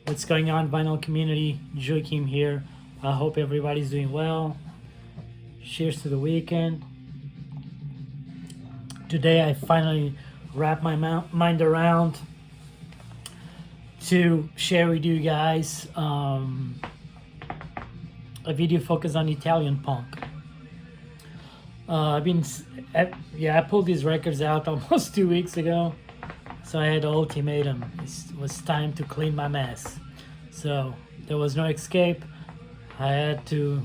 What's going on, vinyl community? Joakim here. I hope everybody's doing well. Cheers to the weekend. Today I finally wrapped my mind around to share with you guys a video focused on Italian punk. I pulled these records out almost 2 weeks ago. So I had an ultimatum. It was time to clean my mess. So there was no escape. I had to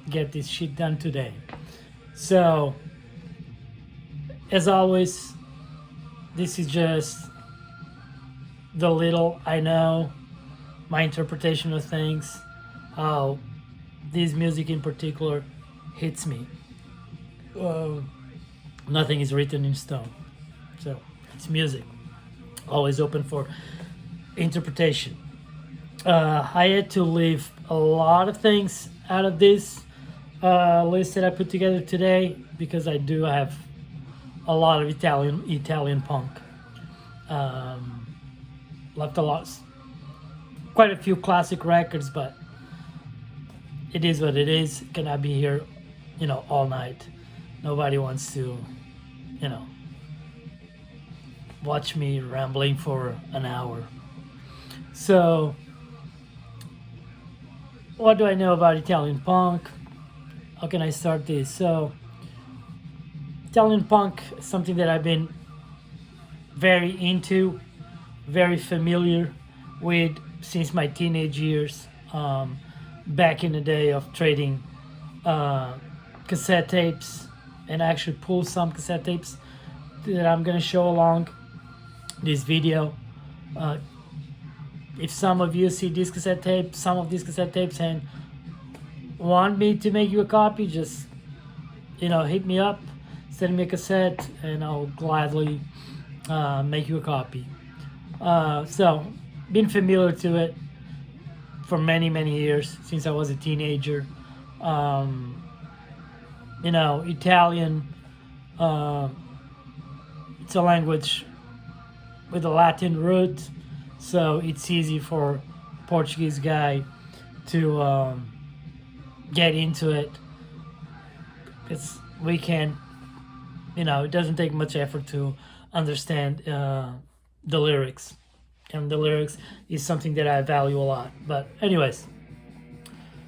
get this shit done today. So, as always, this is just the little I know, my interpretation of things, how this music in particular hits me. Nothing is written in stone. So, it's music. Always open for interpretation. I had to leave a lot of things out of this list that I put together today because I do have a lot of Italian punk. Left quite a few classic records, but it is what it is. Cannot be here, all night. Nobody wants to, watch me rambling for an hour. So, what do I know about Italian punk? How can I start this? So, Italian punk is something that I've been very into, very familiar with since my teenage years. Back in the day of trading cassette tapes, and I actually pulled some cassette tapes that I'm gonna show along this video. If some of you see some of these cassette tapes and want me to make you a copy, just hit me up, send me a cassette, and I'll gladly make you a copy. So been familiar to it for many years, since I was a teenager. Italian, it's a language with a Latin root, so it's easy for Portuguese guy to get into it. Because we can, it doesn't take much effort to understand the lyrics, and the lyrics is something that I value a lot. But anyways,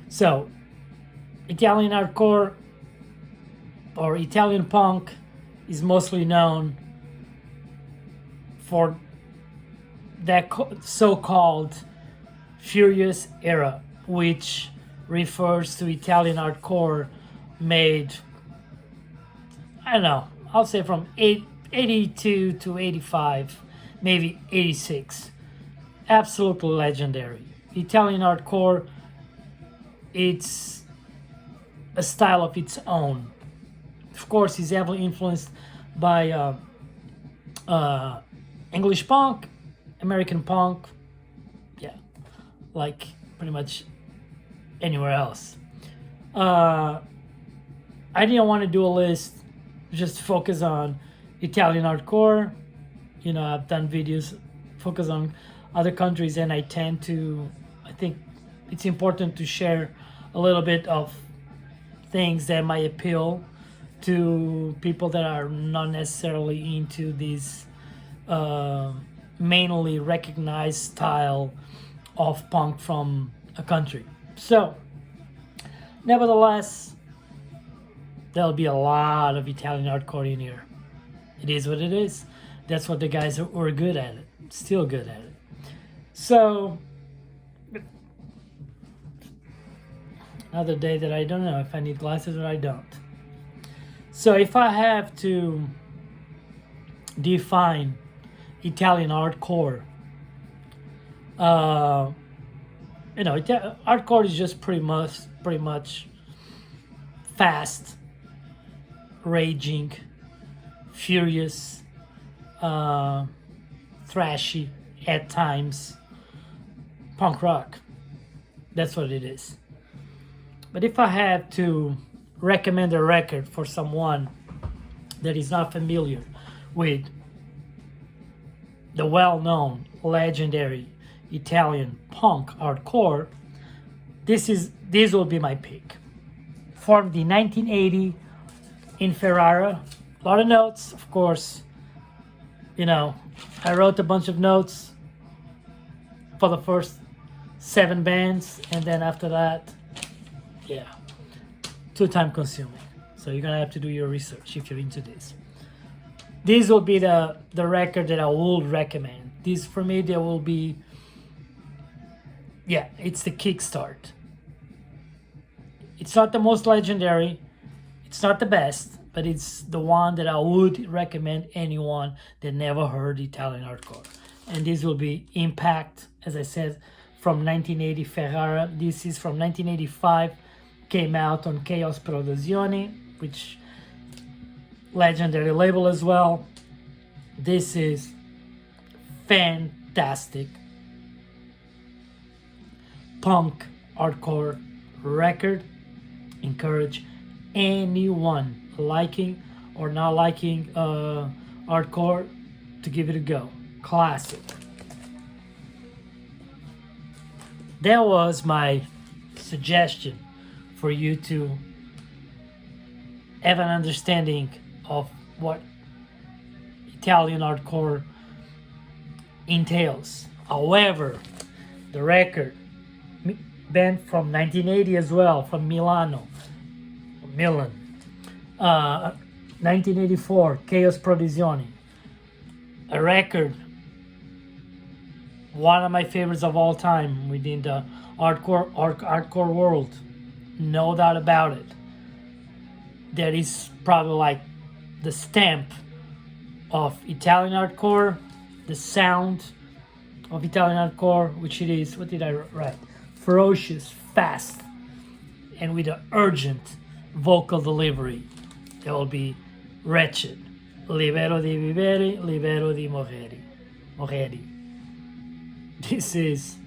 so Italian hardcore or Italian punk is mostly known for that so-called Furious era, which refers to Italian hardcore made, I'll say from 82 to 85, maybe 86. Absolutely legendary. Italian hardcore, it's a style of its own. Of course, it's heavily influenced by English punk, American punk, like pretty much anywhere else. I didn't want to do a list just focus on Italian hardcore. I've done videos focus on other countries, and I think it's important to share a little bit of things that might appeal to people that are not necessarily into this mainly recognized style of punk from a country. So, nevertheless, there'll be a lot of Italian hardcore in here. It is what it is. That's what the guys were good at it. Still good at it. So, another day that I don't know if I need glasses or I don't. So if I have to define Italian hardcore, hardcore is just pretty much fast, raging, furious, thrashy at times, punk rock. That's what it is. But if I had to recommend a record for someone that is not familiar with the well-known, legendary Italian punk hardcore, this will be my pick. Formed in 1980 in Ferrara. A lot of notes, of course. You know, I wrote a bunch of notes for the first 7 bands, and then after that, yeah, too time consuming. So you're gonna have to do your research if you're into this. This will be the record that I would recommend. This for me, there will be, yeah, it's the kickstart. It's not the most legendary, it's not the best, but it's the one that I would recommend anyone that never heard Italian hardcore. And this will be Impact, as I said, from 1980 Ferrara. This is from 1985, came out on Chaos Produzioni, which legendary label as well. This is fantastic punk hardcore record. Encourage anyone liking or not liking hardcore to give it a go. Classic. That was my suggestion for you to have an understanding of what Italian hardcore entails. However, the record, band from 1980 as well, from Milan, 1984, Chaos Produzioni, a record, one of my favorites of all time within the hardcore world, no doubt about it. That is probably like the stamp of Italian hardcore, the sound of Italian hardcore, which it is, what did I write? Ferocious, fast, and with an urgent vocal delivery. That will be wretched. Libero di vivere, libero di morire. This is,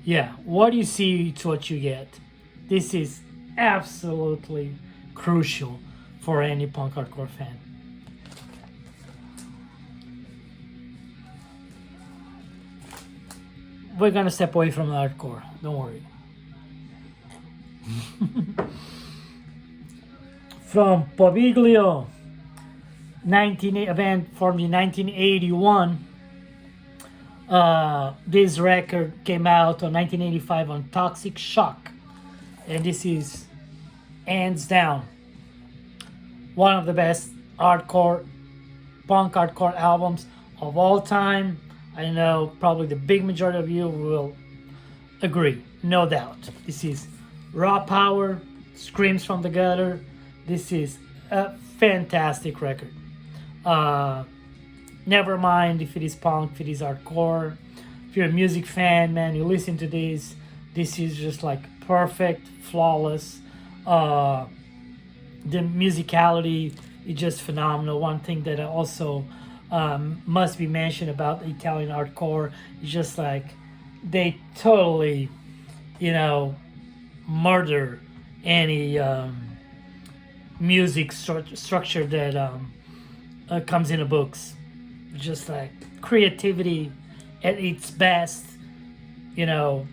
yeah, what you see, it's what you get. This is absolutely crucial for any punk hardcore fan. We're gonna step away from the hardcore, don't worry. From Poviglio, a band formed in 1981. This record came out on 1985 on Toxic Shock, and this is hands down one of the best hardcore, punk hardcore albums of all time. I know probably the big majority of you will agree, no doubt. This is raw power, screams from the gutter. This is a fantastic record. Never mind if it is punk, if it is hardcore. If you're a music fan, man, you listen to this. This is just like perfect, flawless. The musicality is just phenomenal. One thing that also must be mentioned about Italian hardcore is just like they totally, murder any music structure that comes in the books. Just like creativity at its best, no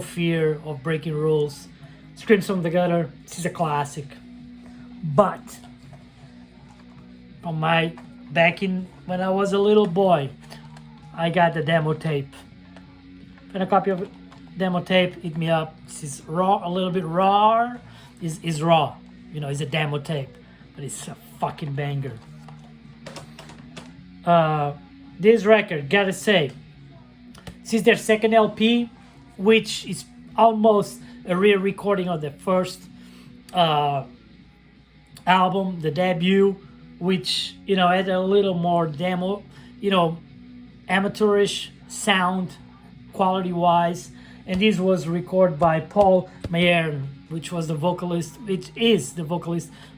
fear of breaking rules. Screams from the gutter, this is a classic. But from back in when I was a little boy, I got the demo tape. And a copy of demo tape, hit me up. This is raw, a little bit raw. Is raw, it's a demo tape, but it's a fucking banger. This record, gotta say, this is their second LP, which is almost a re-recording of the first album, the debut, which had a little more demo, amateurish sound, quality-wise. And this was recorded by Paul Mayern, which is the vocalist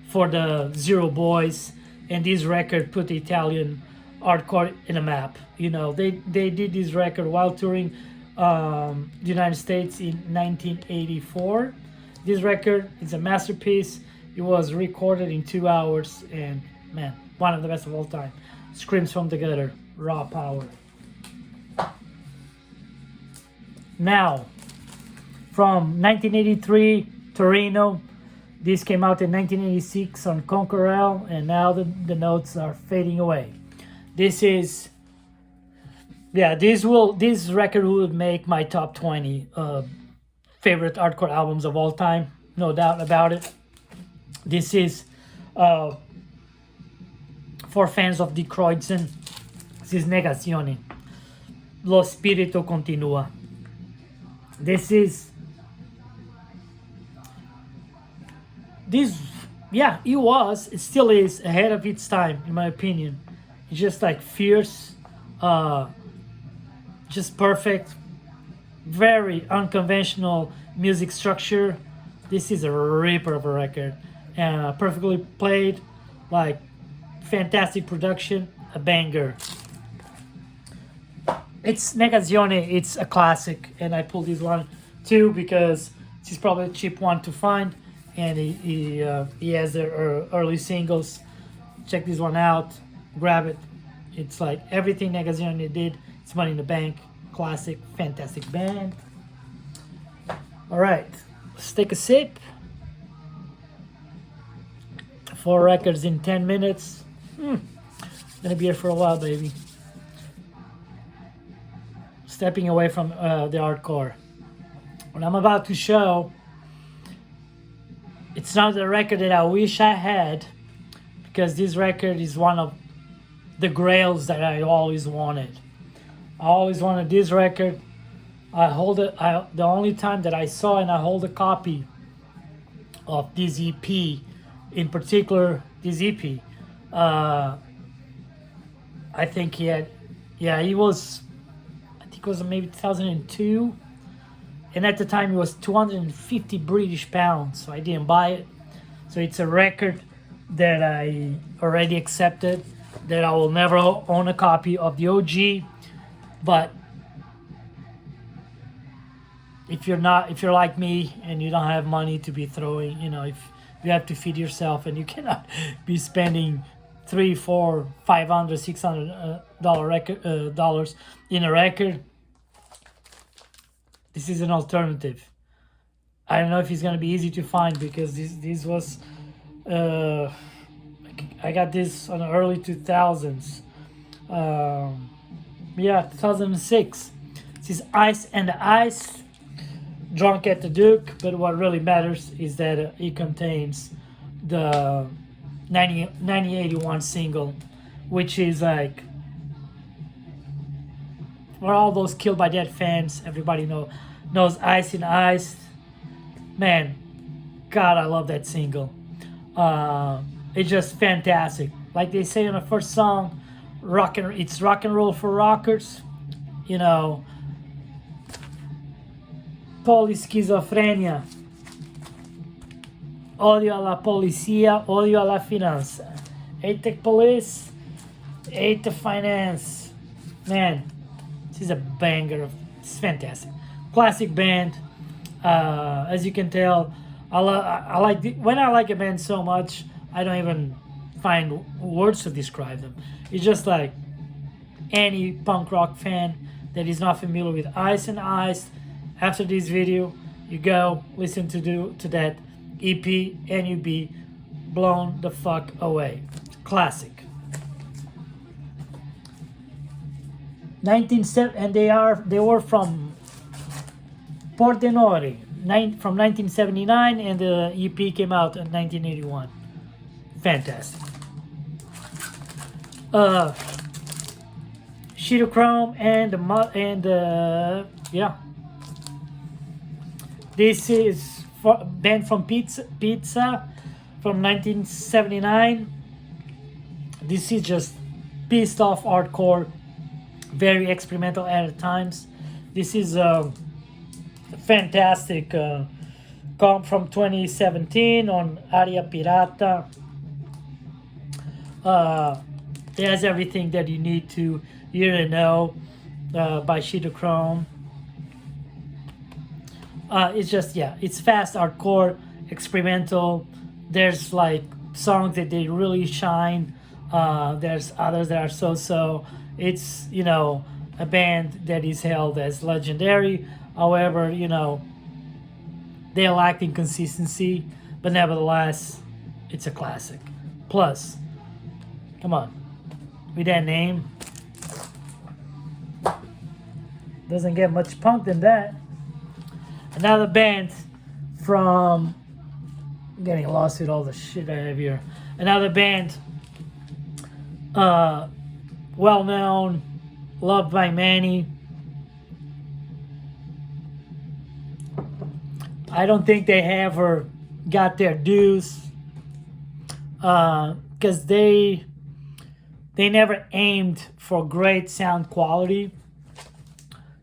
for the Zero Boys. And this record put the Italian hardcore in a map. They did this record while touring the United States in 1984. This record is a masterpiece. It was recorded in 2 hours, and man, one of the best of all time. Screams from the gutter, raw power. Now, from 1983, Torino. This came out in 1986 on Conquerel, and now the notes are fading away. This is, yeah, this record would make my top 20 favorite hardcore albums of all time, no doubt about it. This is for fans of Dick Croydon. This is Negazione. Lo spirito continua. This, yeah, it still is ahead of its time, in my opinion. It's just like fierce, just perfect, very unconventional music structure. This is a ripper of a record, perfectly played, like fantastic production, a banger. It's Negazione, it's a classic, and I pulled this one too because it's probably a cheap one to find, and he has their early singles. Check this one out, grab it. It's like everything Negazione did. It's Money in the Bank, classic, fantastic band. All right, let's take a sip. 4 records in 10 minutes. Gonna be here for a while, baby. Stepping away from the hardcore. What I'm about to show, it's not the record that I wish I had, because this record is one of the grails that I always wanted. I always wanted this record. I hold it. The only time that I saw and I hold a copy of this EP, in particular this EP. I think he had, yeah, he was. I think it was maybe 2002, and at the time it was 250 British pounds. So I didn't buy it. So it's a record that I already accepted, that I will never own a copy of the OG. But if you're like me and you don't have money to be throwing, if you have to feed yourself and you cannot be spending $300, $400, $500, $600 dollars in a record, this is an alternative. I don't know if it's gonna be easy to find, because this was I got this on the early 2000s. 2006. This is Ice and the Ice, Drunk at the Duke. But what really matters is that it contains the 1981 single, which is like, for all those Killed by Dead fans, everybody knows Ice and Ice. Man, God, I love that single. It's just fantastic. Like they say on the first song, it's rock and roll for rockers. Polischizofrenia. Odio alla polizia, odio alla finanza. Hate the police, hate the finance. Man, this is a banger. It's fantastic. Classic band. As you can tell, when I like a band so much, I don't even find words to describe them. It's just like any punk rock fan that is not familiar with Ice and Ice. After this video, you go listen to that EP and you be blown the fuck away. Classic. 1970, and they were from Pordenone, from 1979, and the EP came out in 1981. Fantastic. Shitochrome yeah. This is band from Pizza from 1979. This is just pissed off hardcore, very experimental at times. This is fantastic comp from 2017 on Aria Pirata. It has everything that you need to hear and know by Shitochrome. It's just, it's fast hardcore, experimental. There's like songs that they really shine. There's others that are so. It's a band that is held as legendary. However, they lacked in consistency, but nevertheless, it's a classic. Plus, come on, with that name, doesn't get much punk than that. Another band from, I'm getting lost with all the shit I have here. Another band, well known, loved by many. I don't think they ever got their dues because they never aimed for great sound quality.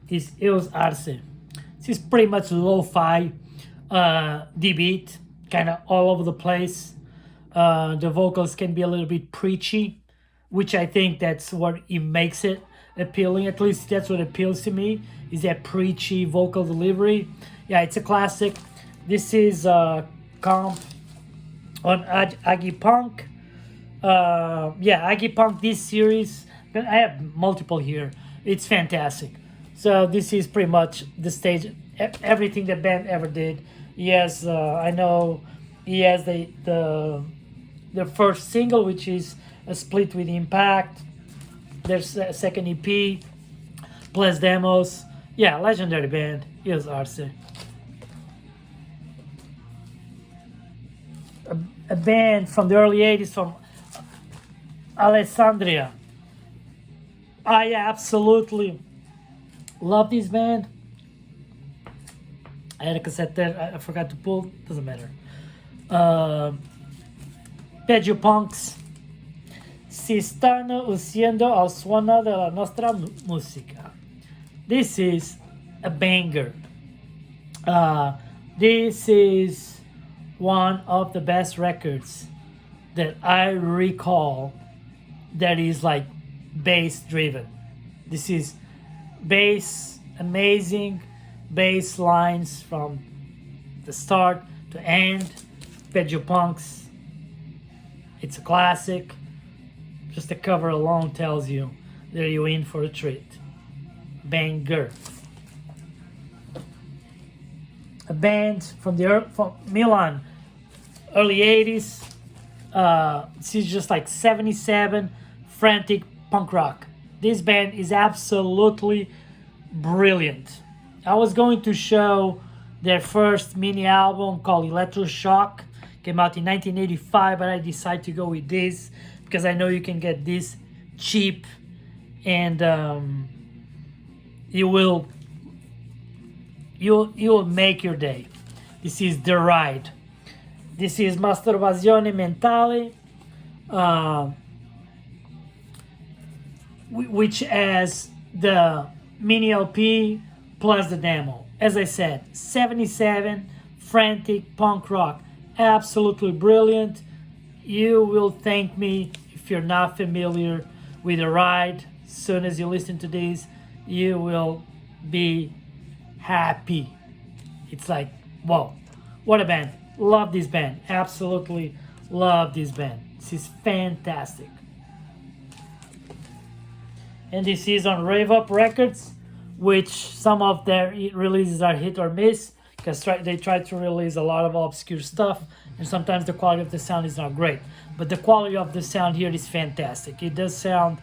It was Arce. This is pretty much lo-fi D-beat, kind of all over the place. The vocals can be a little bit preachy, which I think that's what it makes it appealing. At least that's what appeals to me, is that preachy vocal delivery. Yeah, it's a classic. This is comp on Aggie Punk. Aggie Punk, this series. I have multiple here. It's fantastic. So this is pretty much the stage, everything the band ever did. Yes, I know he has the first single, which is a split with Impact. There's a second EP, plus demos. Yeah, legendary band. Here's Arce. A band from the early 80s from Alessandria. I absolutely love this band. I had a cassette there, I forgot to pull, doesn't matter. Peggio Punks si stanno usando al suono della nostra musica. This is a banger. This is one of the best records that I recall that is like bass driven. This is bass, amazing bass lines from the start to end. Peggio Punks, it's a classic. Just the cover alone tells you that you're in for a treat. Banger. A band from Milan, early 80s. This is just like 77 frantic punk rock. This band is absolutely brilliant. I was going to show their first mini album called Electroshock. Came out in 1985, but I decided to go with this because I know you can get this cheap, and you'll make your day. This is The Ride. This is Masturbazione Mentale, which has the mini LP plus the demo. As I said, 77 frantic punk rock, absolutely brilliant. You will thank me if you're not familiar with The Ride. As soon as you listen to this, you will be happy. It's like, whoa, what a band. Love this band. Absolutely love this band. This is fantastic. And this is on Rave Up Records, which some of their releases are hit or miss, because they try to release a lot of obscure stuff, and sometimes the quality of the sound is not great. But the quality of the sound here is fantastic. It does sound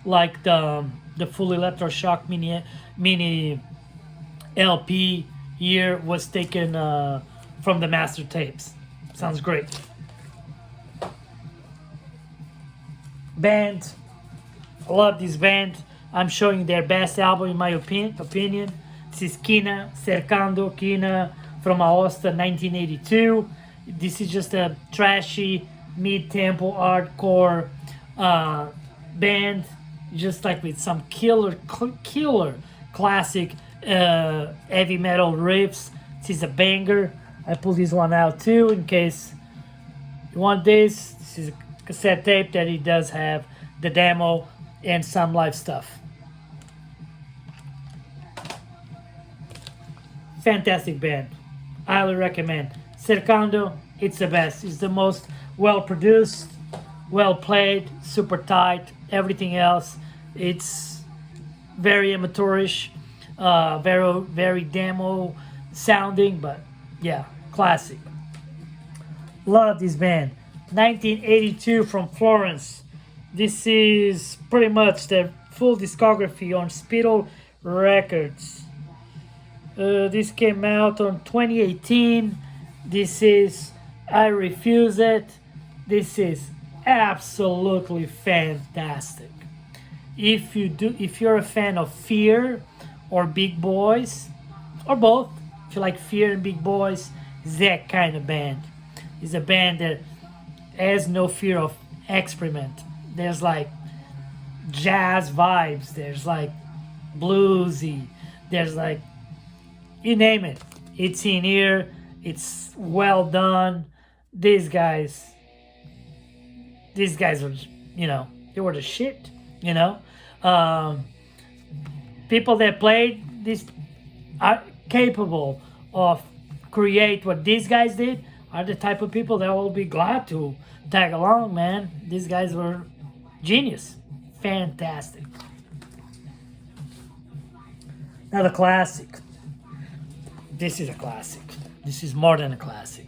like the full Electroshock mini LP here was taken from the master tapes. Sounds great. Band, I love this band. I'm showing their best album in my opinion. This is Kina, Cercando Kina from Aosta 1982. This is just a trashy, mid-tempo, hardcore band, just like with some killer classic heavy metal riffs. This is a banger. I pulled this one out too in case you want this. This is a cassette tape that it does have the demo and some live stuff. Fantastic band. Highly recommend. Cercando, it's the best. It's the most well produced, well played, super tight, everything else. It's very amateurish, very demo sounding, but yeah, classic. Love this band. 1982 from Florence. This is pretty much their full discography on Spittle Records. This came out on 2018. This is I Refuse It. This is absolutely fantastic. If you're a fan of Fear or Big Boys, or both, if you like Fear and Big Boys, it's that kind of band. It's a band that has no fear of experiment. There's like jazz vibes, there's like bluesy, there's like, you name it, it's in here, it's well done. These guys were, they were the shit, people that played this are capable of create what these guys did, are the type of people that will be glad to tag along, man. These guys were genius. Fantastic. Now the classic. This is a classic. This is more than a classic.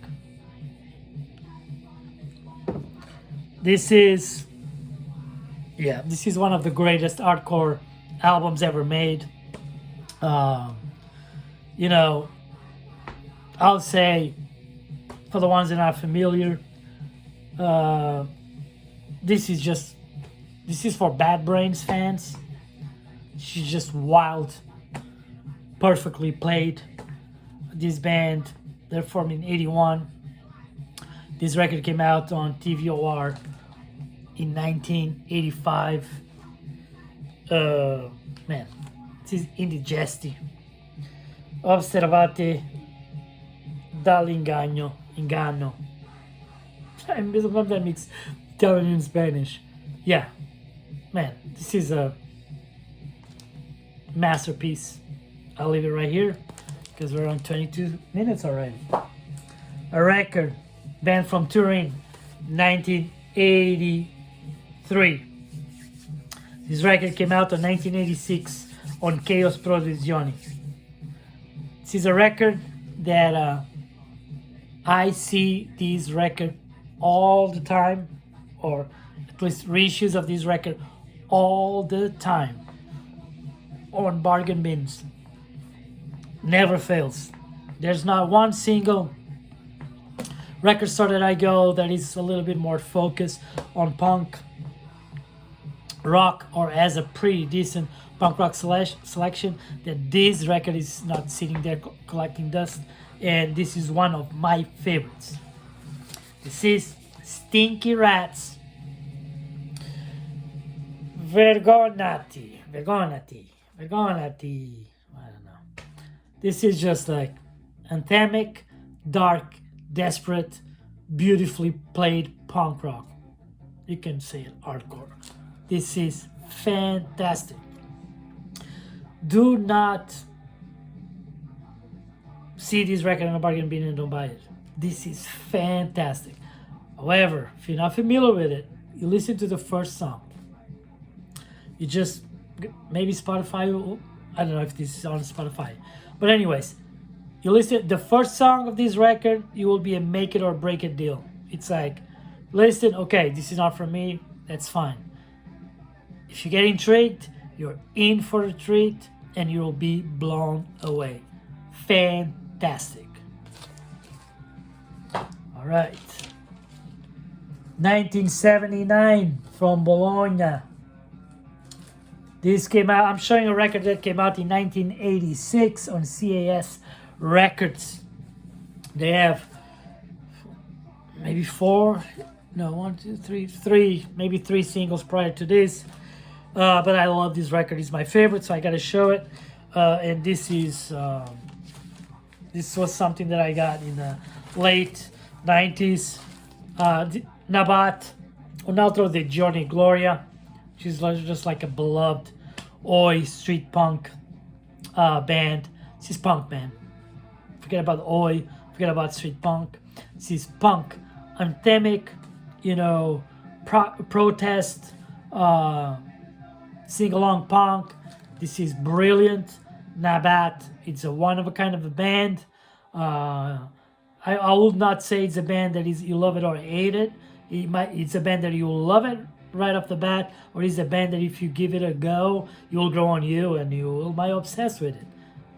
This is one of the greatest hardcore albums ever made. I'll say, for the ones that are familiar, this is for Bad Brains fans. She's just wild, perfectly played. This band, they're formed in 81. This record came out on TVOR in 1985. Man, this is Indigesti. Osservate dall'inganno. Inganno. Sometimes I mix Italian and Spanish. Yeah, man, this is a masterpiece. I'll leave it right here because we're on 22 minutes already. A record, band from Turin, 1983. This record came out in 1986 on Chaos Produzioni. This is a record that I see this record all the time, or at least reissues of this record all the time on bargain bins. Never fails. There's not one single record store that I go that is a little bit more focused on punk rock or has a pretty decent punk rock selection that this record is not sitting there collecting dust, and this is one of my favorites. This is Stinky Rats. Vergonati. I don't know. This is just like anthemic, dark, desperate, beautifully played punk rock. You can say it hardcore. This is fantastic. Do not see this record on a bargain bin and don't buy it. This is fantastic. However, if you're not familiar with it, you listen to the first song. You just, maybe Spotify, I don't know if this is on Spotify. But anyways, you listen, the first song of this record, you will be a make it or break it deal. It's like, listen, okay, this is not for me, that's fine. If you get intrigued, you're in for a treat and you'll be blown away. Fantastic. All right. 1979 from Bologna. This came out, I'm showing a record that came out in 1986 on CAS Records. They have maybe maybe three singles prior to this. But I love this record. It's my favorite, so I gotta show it. And this was something that I got in the late 90s. Nabat, un altro dei giorni Gloria. She's just like a beloved Oi street punk band. This is punk, man. Forget about Oi, forget about street punk. This is punk, anthemic, protest, sing-along punk. This is brilliant. Nabat, it's a one of a kind of a band. I would not say it's a band that is you love it or hate it. It's a band that you will love it right off the bat, or it's a band that if you give it a go, it will grow on you and you will be obsessed with it.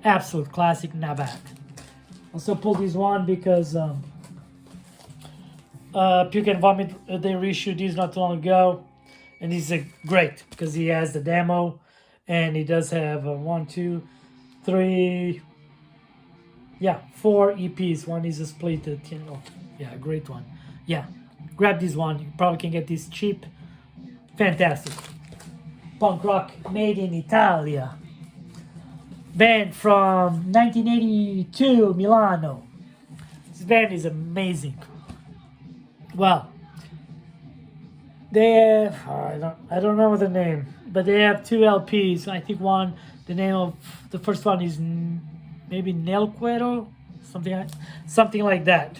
Absolute classic Nabat. Also pulled this one because Puke and Vomit they reissued this not too long ago, and this is great because he has the demo, and he does have one, two, three, yeah, 4 EPs. One is a split, yeah, great one. Yeah, grab this one. You probably can get this cheap. Fantastic. Punk rock made in Italia. Band from 1982, Milano. This band is amazing. Well, they have, I don't remember the name, but they have 2 LPs. I think the name of the first one is maybe Nel Cuero, something like that,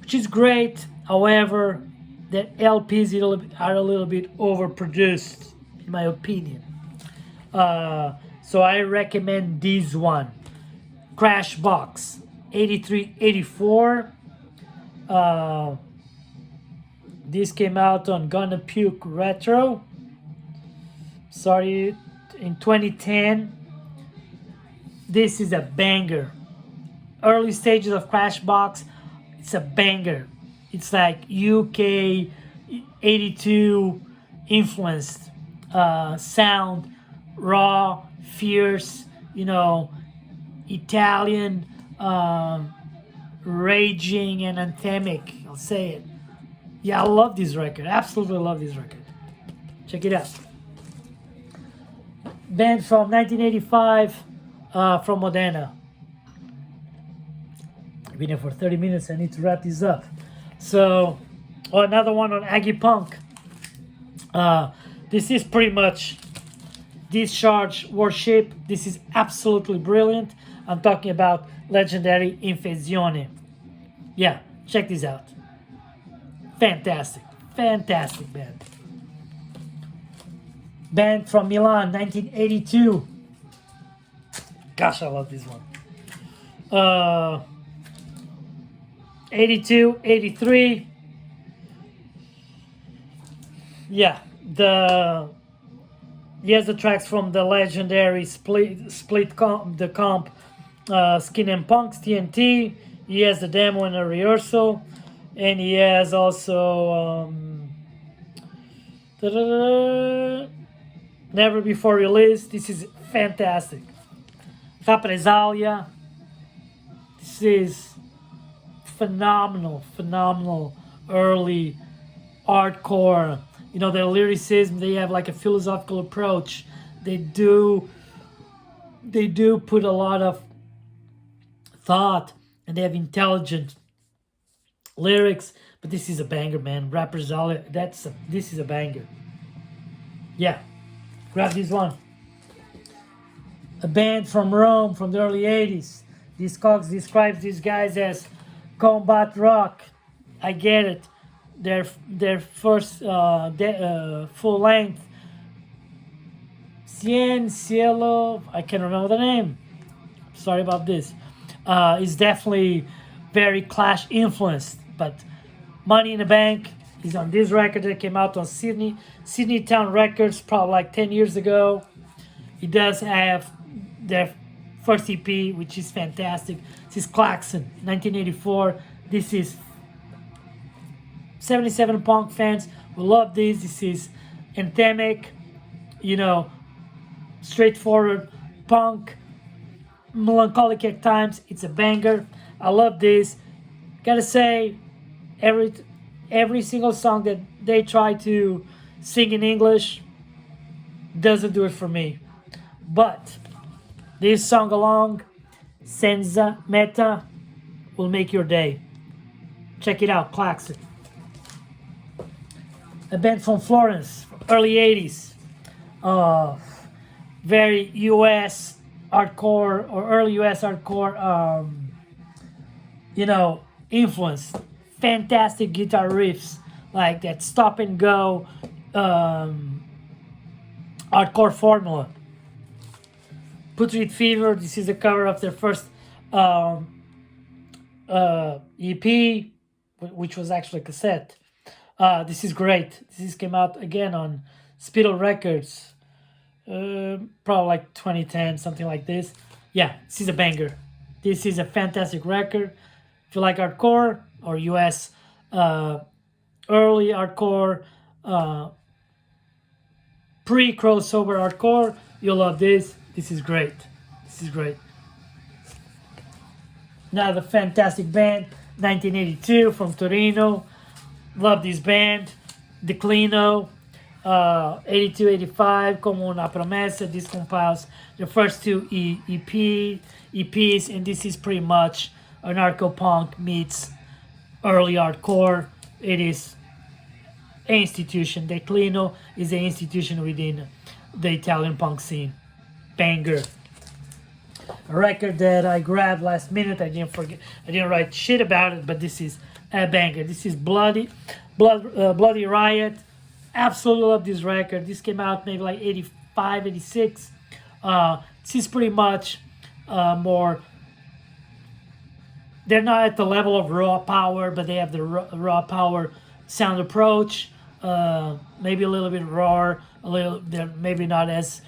which is great. However, the LPs are a little bit overproduced, in my opinion. So I recommend this one, Crash Box 83-84. This came out on Gonna Puke Retro. Sorry, in 2010. This is a banger. Early stages of Crash Box, it's a banger. It's like UK 82 influenced sound, raw, fierce, Italian, raging and anthemic. I'll say it. Yeah, I love this record. Absolutely love this record. Check it out. Band from 1985. From Modena. I've been here for 30 minutes. I need to wrap this up. So, another one on Aggie Punk. This is pretty much Discharge Worship. This is absolutely brilliant. I'm talking about legendary Infezione. Yeah, check this out. Fantastic. Fantastic band. Band from Milan, 1982. Gosh, I love this one. 82, 83. Yeah, he has the tracks from the legendary split comp, Skin and Punks TNT. He has the demo and a rehearsal, and he has also Never Before Released. This is fantastic. Capresalia. This is phenomenal early hardcore. Their lyricism, they have like a philosophical approach. They do put a lot of thought, and they have intelligent lyrics. But this is a banger, man. Rappersalia, this is a banger. Yeah, grab this one. A band from Rome from the early 80s. Discogs describes these guys as combat rock. I get it. Their first full length, Cien Cielo, I can't remember the name. Sorry about this. Is definitely very Clash influenced, but Money in the Bank is on this record that came out on Sydney Town Records probably like 10 years ago. It does have their first EP, which is fantastic. This is Klaxon, 1984. This is 77 Punk fans will love this. This is anthemic, straightforward punk, melancholic at times. It's a banger. I love this. Gotta say, every single song that they try to sing in English doesn't do it for me. But this song along, Senza Meta, will make your day. Check it out, Klaxon. A band from Florence, early 80s. Very US hardcore or early US hardcore, influence. Fantastic guitar riffs, like that stop and go hardcore formula. Putrid Fever. This is the cover of their first um, EP, which was actually a cassette. This is great. This came out again on Spittle Records, probably like 2010, something like this. Yeah, this is a banger. This is a fantastic record. If you like hardcore or US early hardcore, pre-crossover hardcore, you'll love this. This is great. This is great. Now the fantastic band, 1982 from Torino. Love this band. Declino, 82-85, Como una promessa. This compiles the first two EPs, and this is pretty much anarcho-punk meets early hardcore. It is an institution. Declino is an institution within the Italian punk scene. Banger. A record that I grabbed last minute. I didn't write shit about it, but this is a banger. This is Bloody Riot. Absolutely love this record. This came out maybe like 85, 86. This is pretty much more. They're not at the level of Raw Power, but they have the Raw Power sound approach. Maybe a little bit raw. They're maybe not as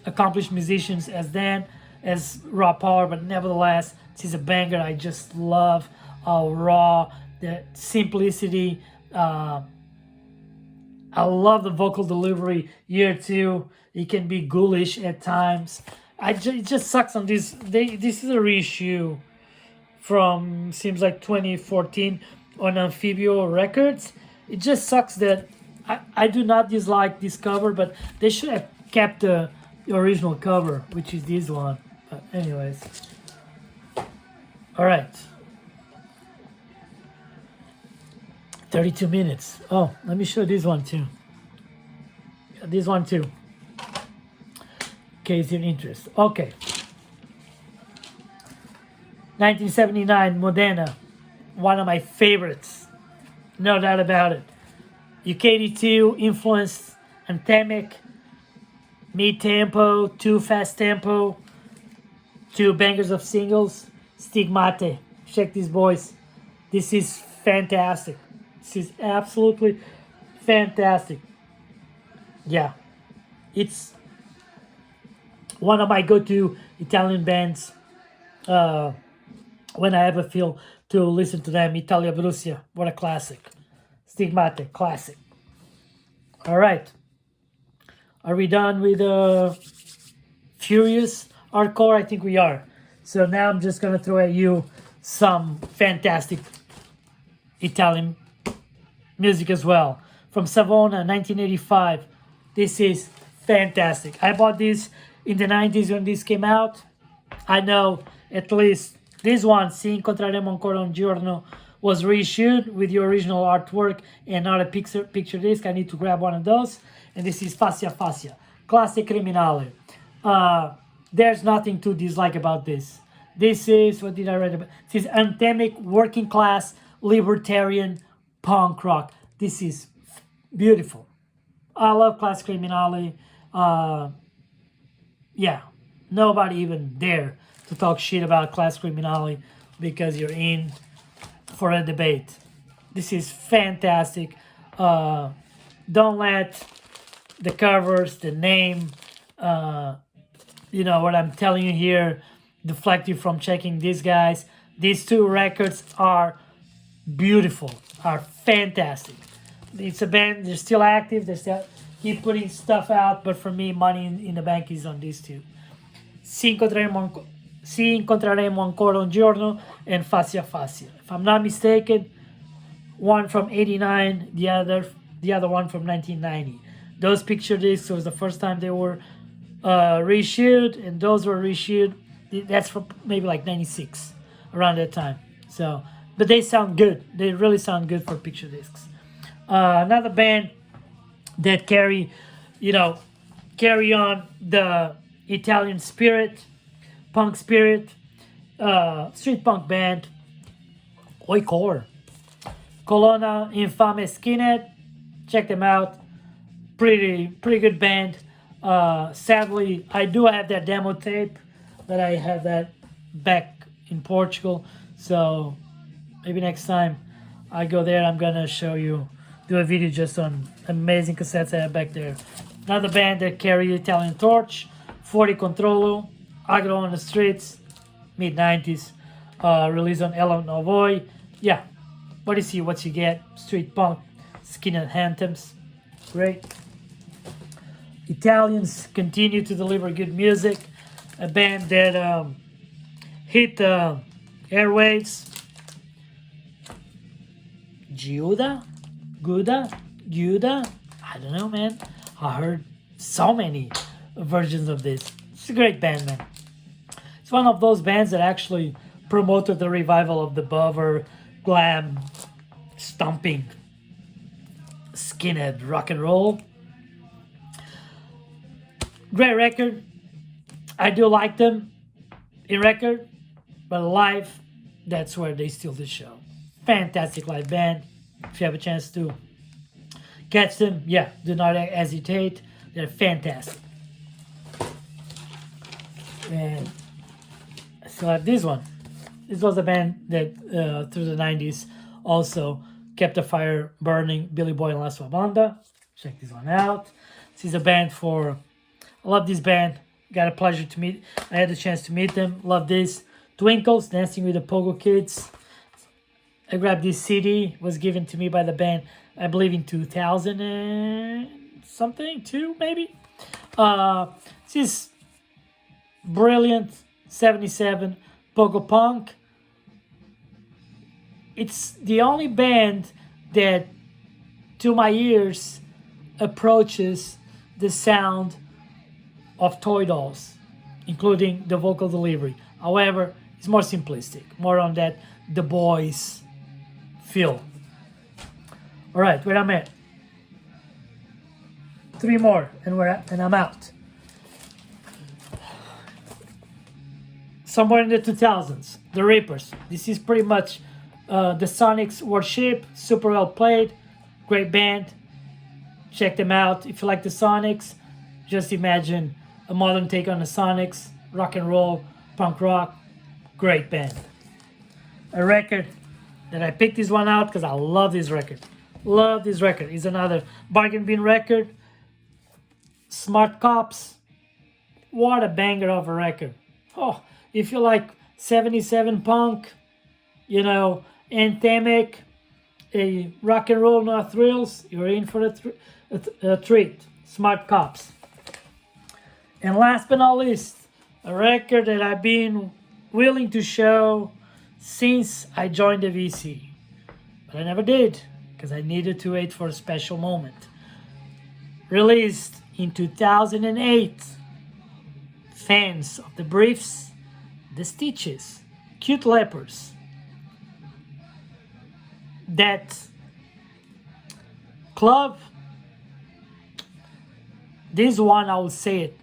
accomplished musicians as Raw Power, but nevertheless, this is a banger. I just love how raw, the simplicity. I love the vocal delivery here too. It can be ghoulish at times. It just sucks on this. This is a reissue from seems like 2014 on Amphibio Records. It just sucks that I do not dislike this cover, but they should have kept the original cover, which is this one. But anyways, all right. 32 minutes. Oh, let me show this one too. This one too. In case you're interested. Okay. 1979, Modena. One of my favorites. No doubt about it. UK82 influenced anthemic, mid-tempo, too fast tempo, two bangers of singles. Stigmate. Check these boys. This is fantastic. This is absolutely fantastic. Yeah. It's one of my go-to Italian bands when I ever feel to listen to them. Italia Brussia. What a classic. Stigmate. Classic. All right. Are we done with Furious Hardcore? I think we are. So now I'm just going to throw at you some fantastic Italian music as well. From Savona, 1985. This is fantastic. I bought this in the 90s when this came out. I know at least this one, Si Incontreremo Ancora Un Giorno, was reissued with the original artwork and not a picture disc. I need to grab one of those. And this is Fascia Fascia, Classic Criminale. There's nothing to dislike about this. This is, what did I write about? This is anthemic, working class, libertarian punk rock. This is beautiful. I love Classic Criminale. Yeah, nobody even dare to talk shit about Classic Criminale because you're in for a debate. This is fantastic. Don't let the covers, the name, what I'm telling you here, deflect you from checking these guys. These two records are beautiful, are fantastic. It's a band, they're still active, they still keep putting stuff out, but for me, money in the bank is on these two. Si Incontreremo Ancora Un Giorno and Fascia Fascia. If I'm not mistaken, one from 89, the other one from 1990. Those picture discs was the first time they were reissued, and those were reissued. That's from maybe like 96, around that time. So, but they sound good. They really sound good for picture discs. Another band that carry on the Italian spirit, punk spirit, street punk band, Oikor. Colonna Infame Skinhead. Check them out. Pretty good band. Sadly, I do have that demo tape, but I have that back in Portugal. So maybe next time I go there, I'm gonna show you, do a video just on amazing cassettes I have back there. Another band that carried Italian torch, 40 Controllo, Agro on the Streets, mid 90s, released on Elo Novoi. Yeah, what you see, what you get, street punk, skinhead anthems, great. Italians continue to deliver good music. A band that hit airwaves. Giuda? Guda? I don't know, man. I heard so many versions of this. It's a great band, man. It's one of those bands that actually promoted the revival of the bover, glam, stomping, skinhead rock and roll. Great record. I do like them in record, but live, that's where they steal the show. Fantastic live band. If you have a chance to catch them, yeah, do not hesitate. They're fantastic. And I still have this one. This was a band that through the 90s also kept the fire burning. Billy Boy and La Sua Banda. Check this one out. This is a band for... I love this band. Got a pleasure to meet. I had the chance to meet them. Love this. Twinkles, Dancing with the Pogo Kids. I grabbed this CD. Was given to me by the band, I believe in 2000 and something, 2 maybe. This is brilliant 77 Pogo Punk. It's the only band that, to my ears, approaches the sound of Toy Dolls, including the vocal delivery. However, it's more simplistic, more on that The Boys feel. All right, where I'm at. 3 more, and I'm out. Somewhere in the 2000s, The Reapers. This is pretty much the Sonics worship, super well played, great band. Check them out if you like the Sonics. Just imagine a modern take on the Sonics, rock and roll, punk rock, great band. A record that I picked this one out because I love this record. Love this record. It's another Bargain Bin record. Smart Cops. What a banger of a record. Oh, if you like 77 punk, you know, anthemic, a rock and roll, no thrills, you're in for a treat. Smart Cops. And last but not least, a record that I've been willing to show since I joined the VC. But I never did, because I needed to wait for a special moment. Released in 2008. Fans of the Briefs, the Stitches, Cute Lepers. That club, this one I will say it.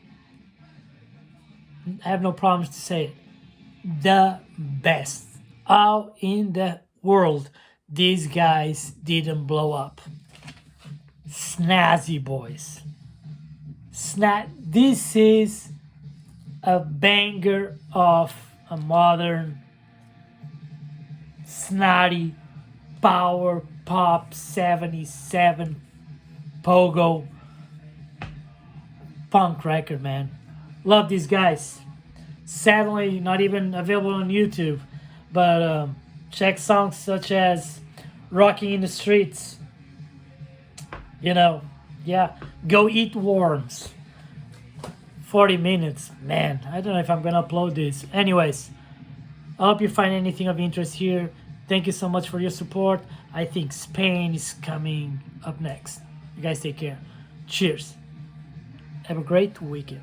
I have no problems to say it. The best. How in the world these guys didn't blow up? Snazzy boys. This is a banger of a modern, snotty, power pop 77 pogo punk record, man. Love these guys. Sadly, not even available on YouTube, but check songs such as Rocking in the Streets. You know, yeah, Go Eat Worms. 40 minutes, man. I don't know if I'm gonna upload this. Anyways, I hope you find anything of interest here. Thank you so much for your support. I think Spain is coming up next. You guys take care. Cheers. Have a great weekend.